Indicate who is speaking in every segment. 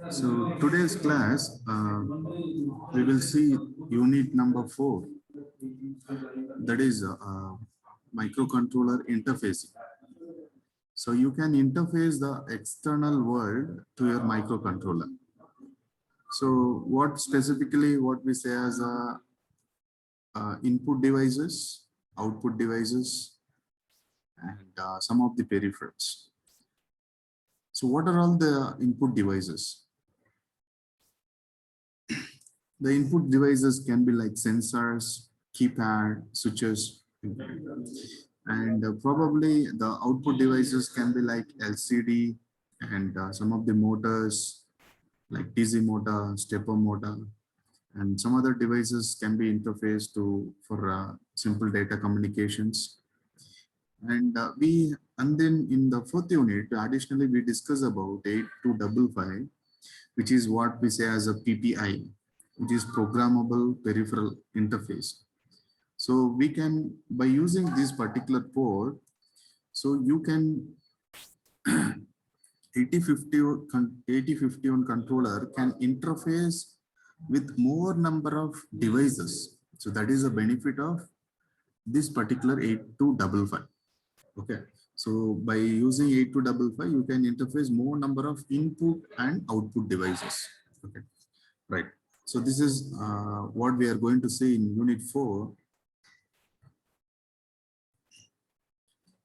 Speaker 1: So today's class, we will see unit number 4, that is microcontroller interfacing. So you can interface the external world to your microcontroller. So what specifically what we say as input devices, output devices, and some of the peripherals. So what are all the input devices? The input devices can be like sensors, keypad, switches, and probably the output devices can be like LCD and some of the motors like DC motor, stepper motor, and some other devices can be interfaced to for simple data communications. And then in the 4th unit, additionally we discuss about 8255, which is what we say as a PPI, which is programmable peripheral interface. So we can, by using this particular port, so you can 8051 controller can interface with more number of devices. So that is a benefit of this particular 8255. Okay. So by using 8255, you can interface more number of input and output devices. Okay. Right. So this is what we are going to see in unit 4.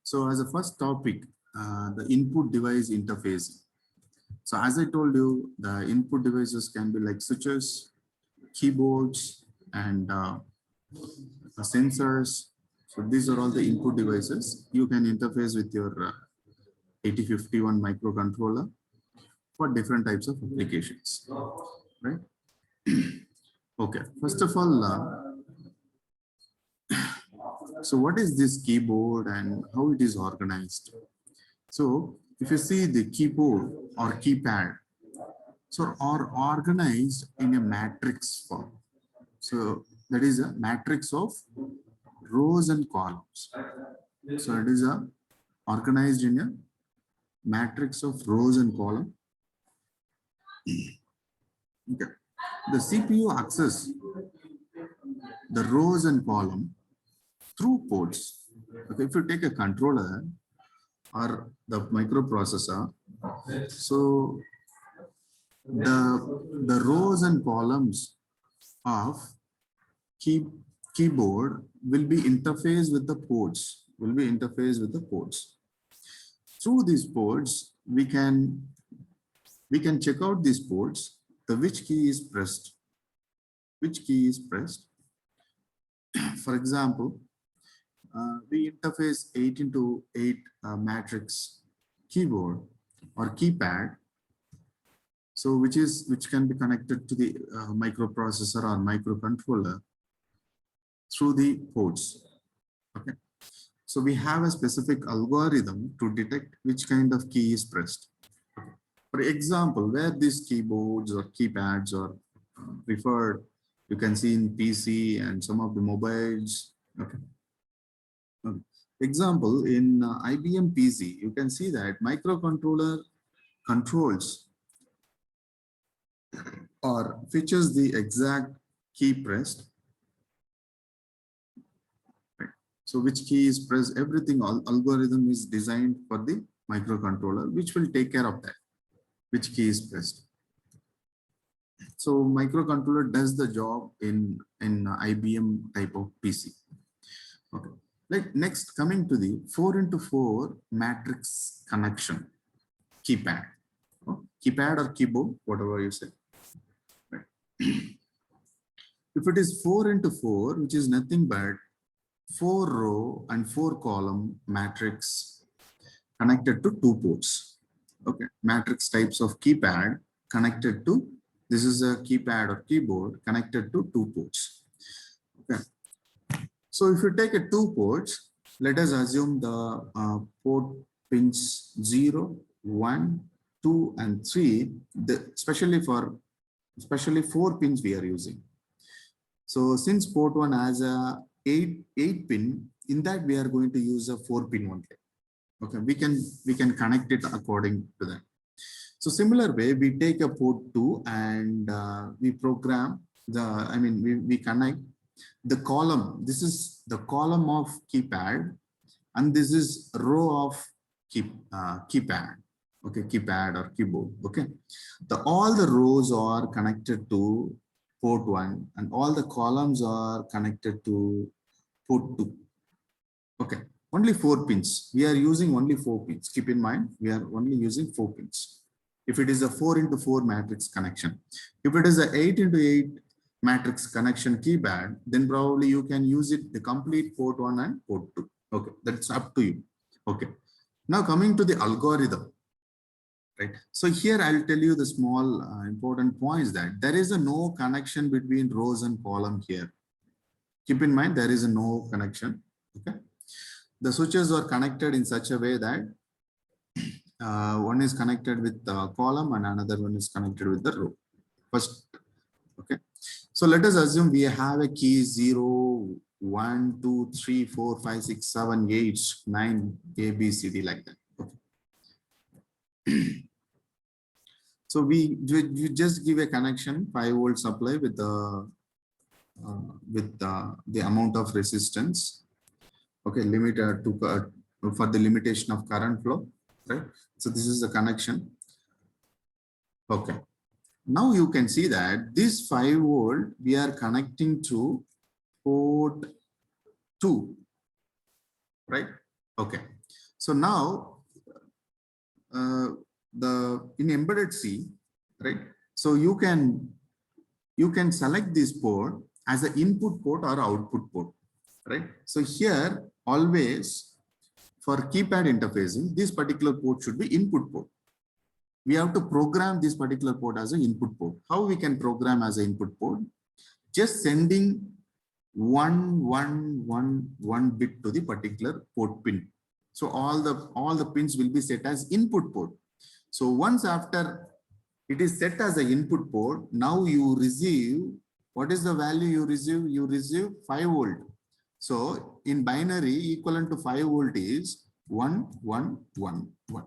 Speaker 1: So as a first topic, the input device interfacing. So as I told you, the input devices can be like switches, keyboards, and sensors. So these are all the input devices. You can interface with your 8051 microcontroller for different types of applications, right? Okay, first of all, so what is this keyboard and how it is organized? So if you see the keyboard or keypad, so are organized in a matrix form. So that is a matrix of rows and columns. So it is organized in a matrix of rows and columns. Okay. The CPU access the rows and column through ports. Okay. If you take a controller or the microprocessor, so the rows and columns of keyboard will be interfaced with the ports, Through these ports, we can check out these ports, which key is pressed. For example, we interface 8x8 matrix keyboard or keypad. So which can be connected to the microprocessor or microcontroller through the ports. Okay. So we have a specific algorithm to detect which kind of key is pressed. Okay. For example, where these keyboards or keypads are preferred, you can see in PC and some of the mobiles. Okay. Example, in IBM PC, you can see that microcontroller controls or features the exact key pressed. Right. So which key is pressed, everything, algorithm is designed for the microcontroller, which will take care of that, which key is pressed. So microcontroller does the job in IBM type of PC. Okay. Like next, coming to the 4x4 matrix connection keypad. Keypad or keyboard, whatever you say. Right. If it is 4x4, which is nothing but 4 row and 4 column matrix connected to 2 ports. Okay, matrix types of keypad connected to, this is a keypad or keyboard connected to 2 ports. Okay. So if you take a 2 ports, let us assume the port pins 0, 1, 2, and 3, especially 4 pins we are using. So since port 1 has a eight pin. In that, we are going to use a 4-pin only. Okay, we can connect it according to that. So similar way, we take a port 2 and we program the, we connect the column. This is the column of keypad, and this is row of keypad. Okay, keypad or keyboard. Okay, all the rows are connected to port 1, and all the columns are connected to port 2. Okay, only 4 pins. We are using only 4 pins. Keep in mind, we are only using 4 pins. If it is a 4x4 matrix connection, if it is a 8x8 matrix connection keypad, then probably you can use it the complete port 1 and port 2. Okay, that's up to you. Okay, now coming to the algorithm, right? So here I'll tell you the small important points that there is a no connection between rows and column here. Keep in mind, there is a no connection. Okay. The switches are connected in such a way that one is connected with the column and another one is connected with the row. First, okay. So let us assume we have a key 0, 1, 2, 3, 4, 5, 6, 7, 8, 9, A, B, C, D like that. Okay. So we just give a connection 5-volt supply with the amount of resistance. Okay, limit for the limitation of current flow, right? So this is the connection. Okay, now you can see that this 5-volt we are connecting to port 2, right? Okay, so now in embedded C, right? So you can select this port as an input port or output port, right? So here always for keypad interfacing, this particular port should be input port. We have to program this particular port as an input port. How we can program as an input port? Just sending one bit to the particular port pin. So all the pins will be set as input port. So once after it is set as an input port, now you receive, what is the value you receive? You receive 5-volt. So in binary, equivalent to 5-volt is 1, 1, 1, 1.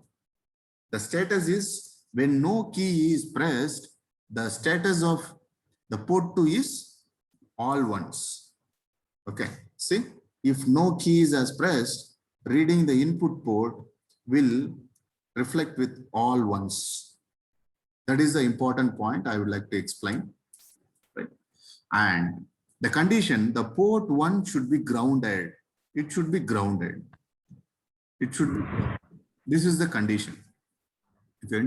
Speaker 1: The status is when no key is pressed, the status of the port 2 is all ones. Okay, see, if no keys is pressed, reading the input port will reflect with all ones. That is the important point I would like to explain. Right? And the condition, the port 1 should be grounded. It should be grounded. It should be. This is the condition. If you're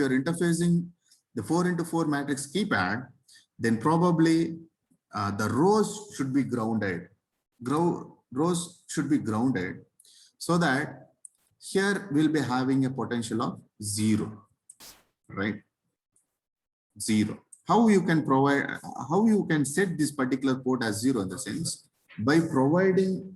Speaker 1: interfacing the 4x4 matrix keypad, then probably the rows should be grounded. Rows should be grounded so that here we'll be having a potential of 0, right? 0. How you can provide, how you can set this particular port as 0 in the sense by providing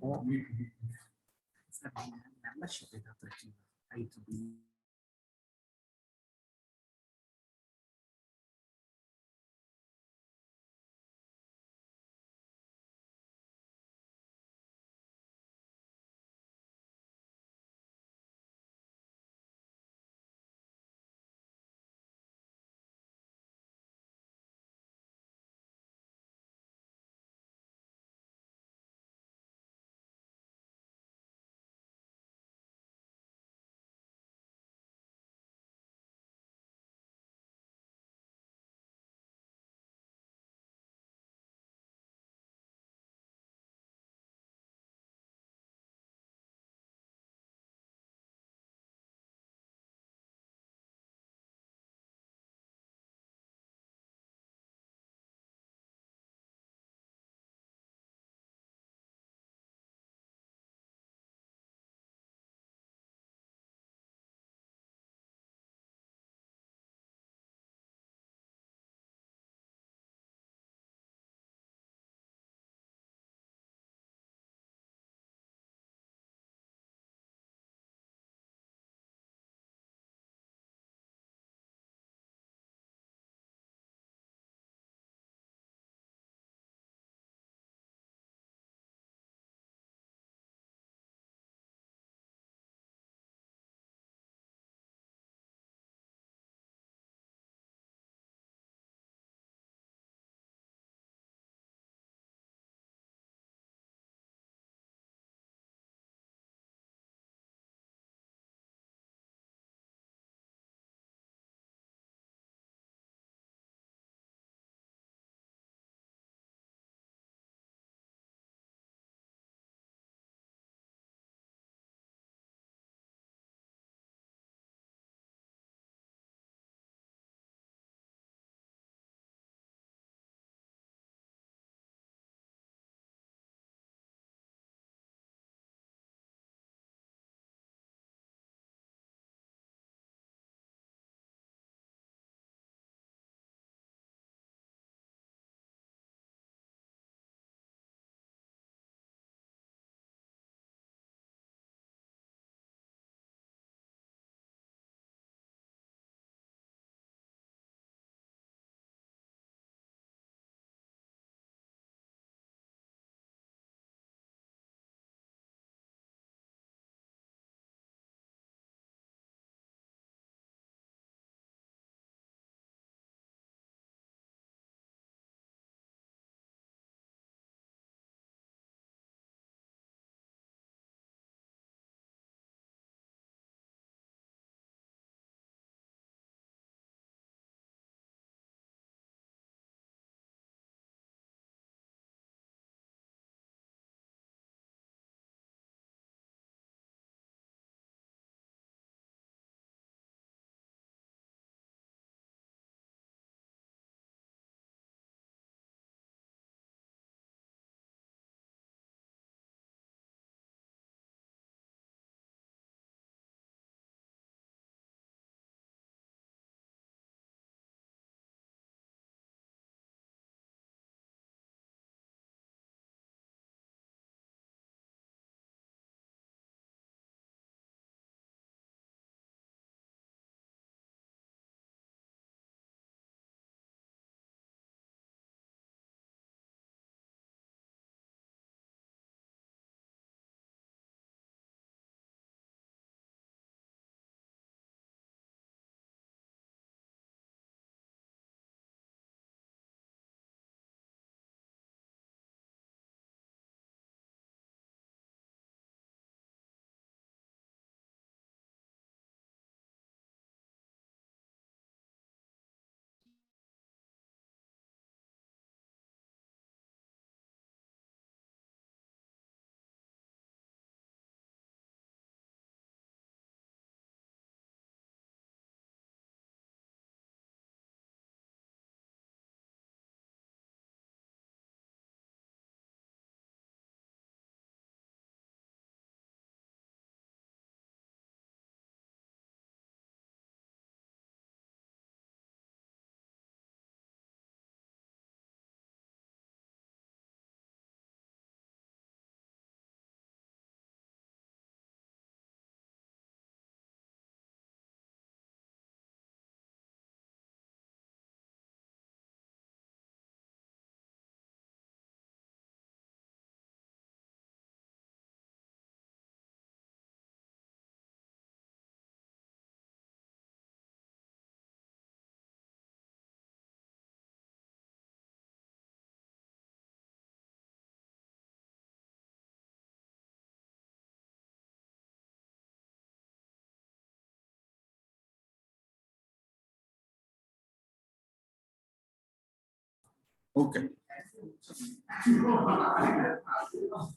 Speaker 1: Okay.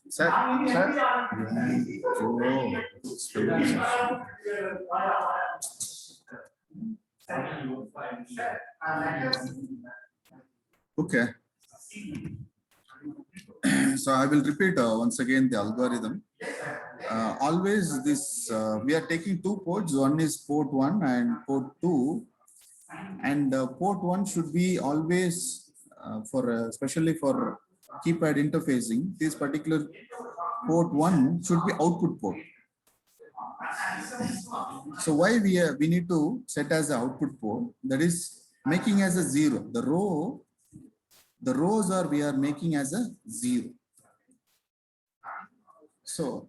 Speaker 1: Sir, okay. So I will repeat once again the algorithm. Always this, we are taking two ports. One is port 1 and port 2. And port 1 should be always especially for keypad interfacing. This particular port 1 should be output port. So why we need to set as an output port, that is making as a 0. The rows are we are making as a 0. So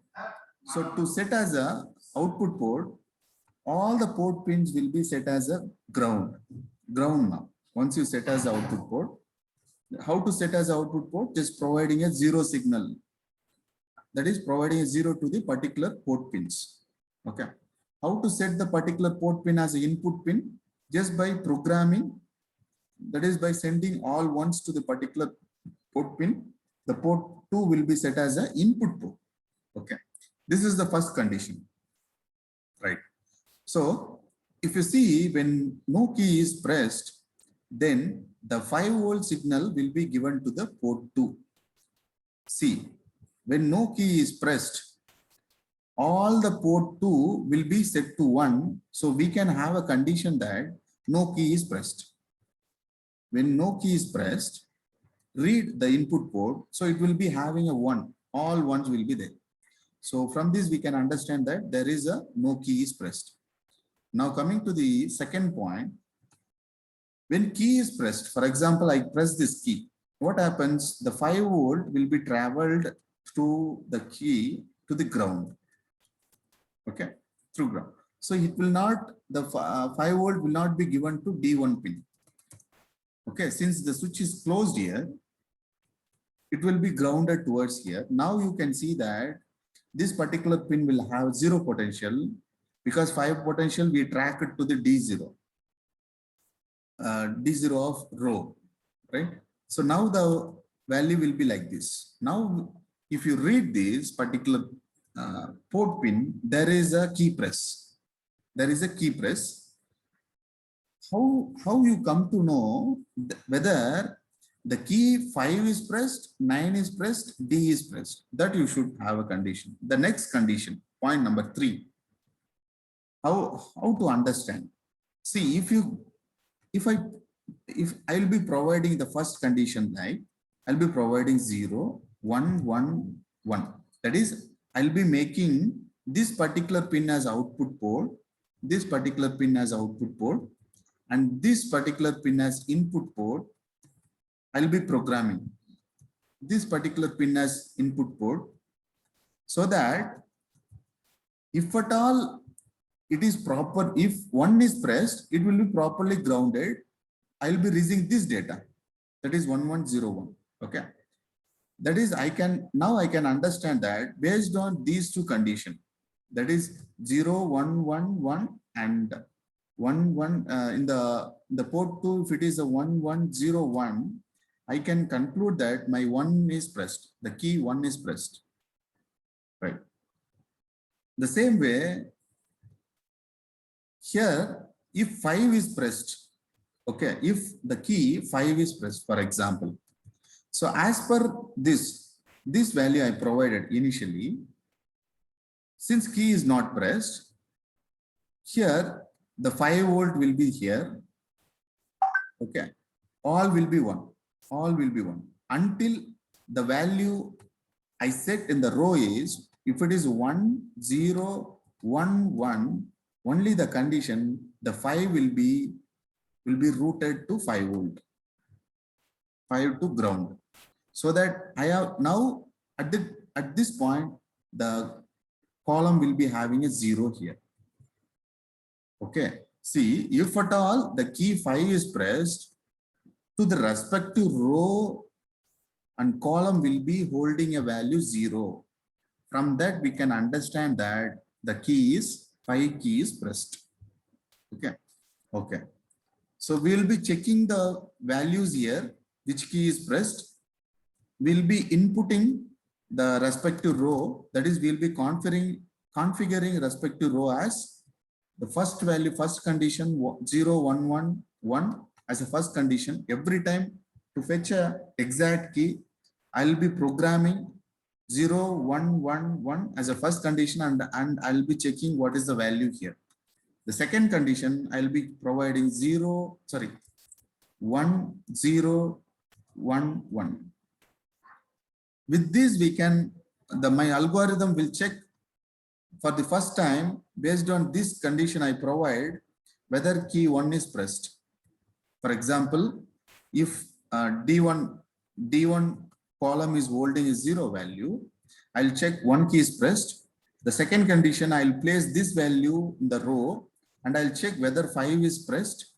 Speaker 1: to set as a output port, all the port pins will be set as a ground now. Once you set as the output port, how to set as output port? Just providing a 0 signal. That is providing a 0 to the particular port pins. Okay. How to set the particular port pin as an input pin? Just by programming. That is by sending all ones to the particular port pin. The port 2 will be set as an input port. Okay. This is the first condition. Right. So if you see, when no key is pressed, then the 5-volt signal will be given to the port 2. See, when no key is pressed, all the port 2 will be set to 1. So we can have a condition that no key is pressed. When no key is pressed, read the input port. So it will be having a 1. All ones will be there. So from this, we can understand that there is a no key is pressed. Now coming to the second point, when key is pressed, for example, I press this key, what happens? The 5-volt will be traveled through the key to the ground. Okay, through ground. So it will not, the 5-volt will not be given to D1 pin. Okay, since the switch is closed here, it will be grounded towards here. Now you can see that this particular pin will have 0 potential, because 5 potential we track it to the D0. D0 of row, right? So now the value will be like this. Now, if you read this particular port pin, there is a key press. There is a key press. How you come to know whether the key 5 is pressed, 9 is pressed, D is pressed? That you should have a condition. The next condition, point number 3. How to understand? See, if I will be providing the first condition, like I'll be providing 0, 1, 1, 1. That is, I'll be making this particular pin as output port, this particular pin as output port, and this particular pin as input port. I'll be programming this particular pin as input port, so that if at all it is proper, if 1 is pressed, it will be properly grounded. I'll be reading this data, that is 1101. Okay, that is, now I can understand that based on these two conditions, that is 0, 1, 1, 1 and 1, 1 in the port 2. If it is a 1101, I can conclude that my 1 is pressed, the key 1 is pressed, right? The same way here, if 5 is pressed, okay, if the key 5 is pressed, for example, so as per this value I provided initially, since key is not pressed, here the 5-volt will be here. Okay, all will be 1. All will be 1 until the value I set in the row is, if it is 1, 0, 1, 1, only the condition, the 5 will be routed to 5-volt, 5 to ground. So that I have now at this point, the column will be having a 0 here. Okay, see, if at all the key 5 is pressed, to the respective row and column will be holding a value 0. From that we can understand that the key is 5 key is pressed. Okay. Okay. So we will be checking the values here which key is pressed, we'll be inputting the respective row. That is, we'll be configuring respective row as the first value, first condition 0, 1, 1, 1 as a first condition. Every time to fetch a exact key, I'll be programming 0, 1, 1, 1 as a first condition, and I'll be checking what is the value here. The second condition, I'll be providing 1, 0, 1, 1. With this, my algorithm will check for the first time based on this condition I provide whether key 1 is pressed. For example, if D1 column is holding a 0 value, I'll check 1 key is pressed. The second condition, I'll place this value in the row and I'll check whether 5 is pressed.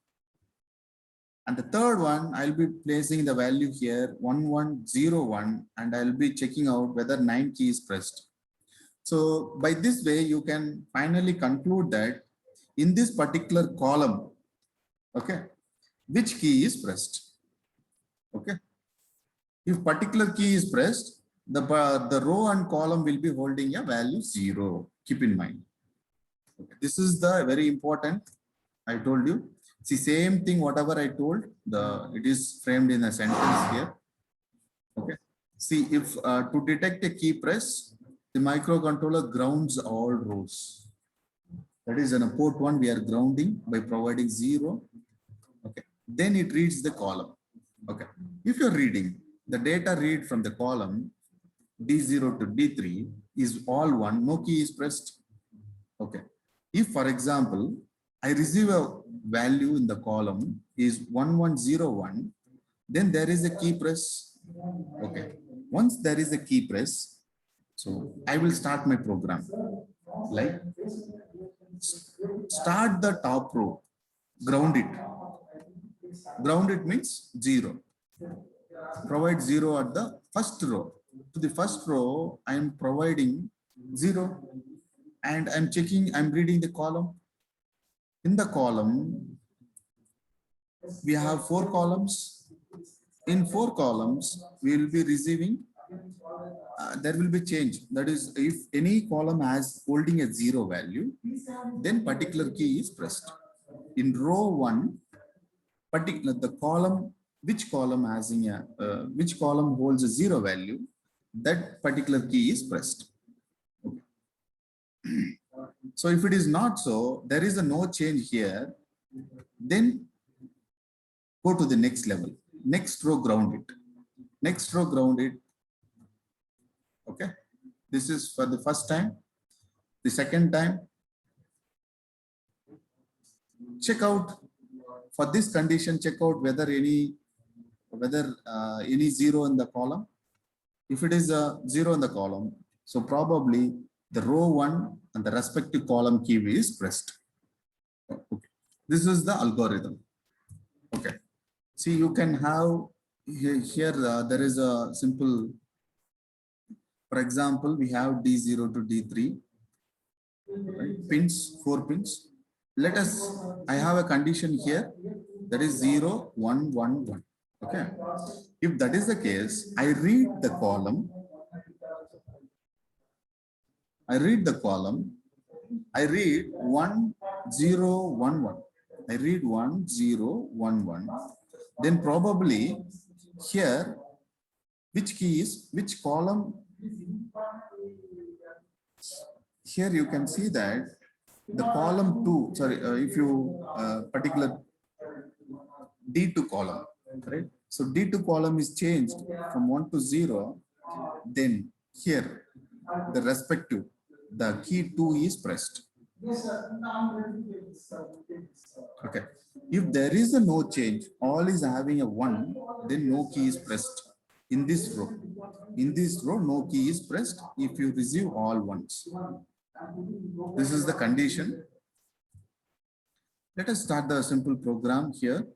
Speaker 1: And the third one, I'll be placing the value here 1101 and I'll be checking out whether 9 key is pressed. So by this way, you can finally conclude that in this particular column, okay, which key is pressed. Okay. If particular key is pressed, the row and column will be holding a value 0. Keep in mind. Okay. This is the very important. I told you. See, same thing, whatever I told, it is framed in a sentence here. Okay. See, if to detect a key press, the microcontroller grounds all rows. That is, in a port 1, we are grounding by providing 0. Okay. Then it reads the column. Okay. If you're reading, the data read from the column D0 to D3 is all 1, no key is pressed. Okay. If, for example, I receive a value in the column is 1101, then there is a key press. Okay. Once there is a key press, so I will start my program. Like, start the top row, ground it. Ground it means 0. Provide 0 at the first row. To the first row, I am providing 0 and I'm reading the column. In the column, we have 4 columns. In 4 columns, we will be receiving, there will be change. That is, if any column has holding a 0 value, then particular key is pressed. In row 1, the column, which column holds a 0 value, that particular key is pressed. Okay. So if it is not so, there is a no change here, then go to the next level. Next row, ground it. Next row, ground it. Okay. This is for the first time. The second time, check out for this condition, check out whether any 0 in the column. If it is a 0 in the column, so probably the row 1 and the respective column key is pressed. Okay. This is the algorithm. Okay. See, you can have here there is a simple, for example, we have D0 to D3, right? Pins, 4 pins. I have a condition here that is 0, 1, 1, 1. Okay. If that is the case, I read the column. I read 1, 0, 1, 1. I read 1, 0, 1, 1. Then probably here, which column? Here you can see that the column 2, sorry, if you particular D2 column, right? So D2 column is changed from 1 to 0. Then here, the key 2 is pressed. Okay. If there is a no change, all is having a 1, then no key is pressed. In this row, no key is pressed if you receive all ones. This is the condition. Let us start the simple program here.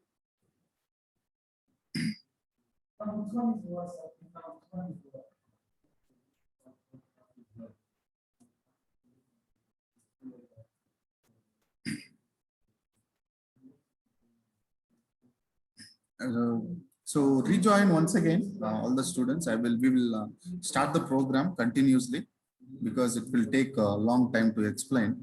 Speaker 1: So rejoin once again, all the students. We will start the program continuously because it will take a long time to explain.